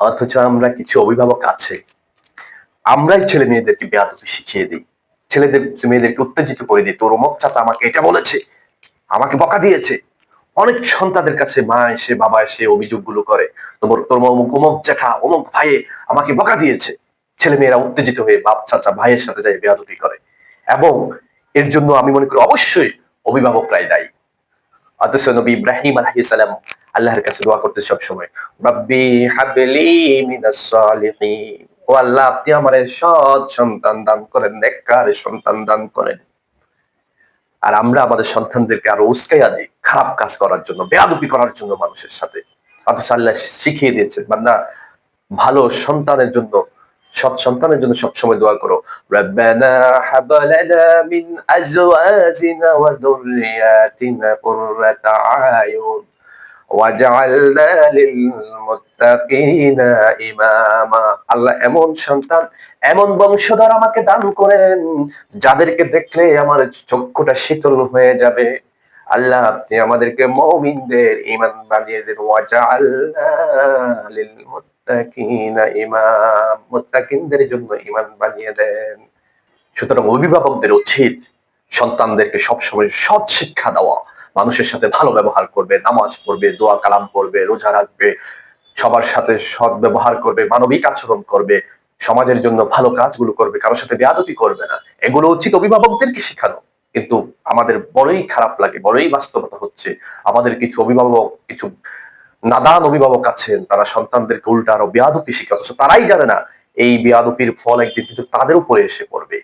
অথচ আমরা কিছু অভিভাবক আছে, আমরাই ছেলে মেয়েদেরকে বেয়াদবি শিখিয়ে দিই, ছেলেদের মেয়েদেরকে উত্তেজিত করে দিই। তোর অমুক চাচা আমাকে এটা বলেছে, আমাকে বকা দিয়েছে। অনেক সন্তানদের কাছে মা এসে বাবা এসে অভিযোগগুলো করে, তোমার তোর অমুক অমুক জ্যাঠা অমুক ভাইয়ে আমাকে বকা দিয়েছে। ছেলে মেয়েরা উত্তেজিত হয়ে বাপ চাচা ভাইয়ের সাথে যাই বেয়াদবি করে, এবং এর জন্য আমি মনে করি অবশ্যই অভিভাবকরাই দায়ী। অথচ নবী ইব্রাহিম আলাইহিস সালাম আল্লাহর কাছে দোয়া করতে সব সময়, রব্বি হাবলি মিনাস সালিহিন, ও আল্লাহ আপনি আমারে সৎ সন্তান দান করেন, নেককার সন্তান দান করেন। আর আমরা আমাদের সন্তানদেরকে আরো উস্কাইয়া দিই খারাপ কাজ করার জন্য, বেয়াদবি করার জন্য মানুষের সাথে। অথচ আল্লাহ শিখিয়ে দিয়েছেন, বান্দা ভালো সন্তানের জন্য, সৎ সন্তানের জন্য সবসময় দোয়া করো, রব্বানা হাব লানা মিন আজওয়াজিনা ওয়া যুররিয়াতিনা কুররাতা আয়ুন ওয়াজআলনা লিল মুত্তাকিনা ইমামা। আল্লাহ এমন সন্তান, এমন বংশধর আমাকে দান করেন যাদেরকে দেখলে আমার চক্ষুটা শীতল হয়ে যাবে। আল্লাহ আপনি আমাদেরকে মুমিনদের ঈমান বানিয়ে দেন, ওয়াজআলনা লিল মুত্তাকিনা ইমাম, মুত্তাকিনদের জন্য ঈমান বানিয়ে দেন। সুতরাং অভিভাবকদের উচিত সন্তানদেরকে সবসময় সৎ শিক্ষা দেওয়া, মানুষের সাথে ভালো ব্যবহার করবে, নামাজ পড়বে, দোয়া কালাম করবে, রোজা রাখবে, সবার সাথে সৎ ব্যবহার করবে, মানবিক আচরণ করবে, সমাজের জন্য ভালো কাজগুলো করবে, কারোর সাথে বেয়াদবি করবে না। এগুলো উচিত অভিভাবকদেরকে শেখানো। কিন্তু আমাদের বড়ই খারাপ লাগে, বড়ই বাস্তবতা হচ্ছে আমাদের কিছু অভিভাবক, কিছু নাদান অভিভাবক আছেন, তারা সন্তানদেরকে উল্টা আরো বেয়াদবি শিখায়, অথচ তারাই জানে না এই বেয়াদবির ফল একদিন কিন্তু তাদের উপরে এসে পড়বে।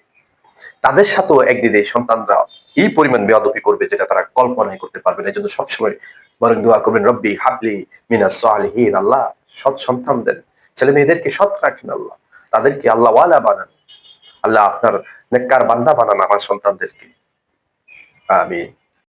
তাদের সাথেও একদিন এই সন্তানরা এই পরিমাণ বেয়াদবি করবে যেটা তারা কল্পনাই করতে পারবে না। এই জন্য সবসময় বরং দোয়া করবেন, রব্বি হাবলি মিনাস সালিহিন, আল্লাহ সৎ সন্তান দেন, ছেলে মেয়েদেরকে সৎ রাখেন, আল্লাহ তাদেরকে আল্লাহ ওয়ালা বানান, আল্লাহ আপনার নেককার বান্দা বানান আমার সন্তানদেরকে। আমিন।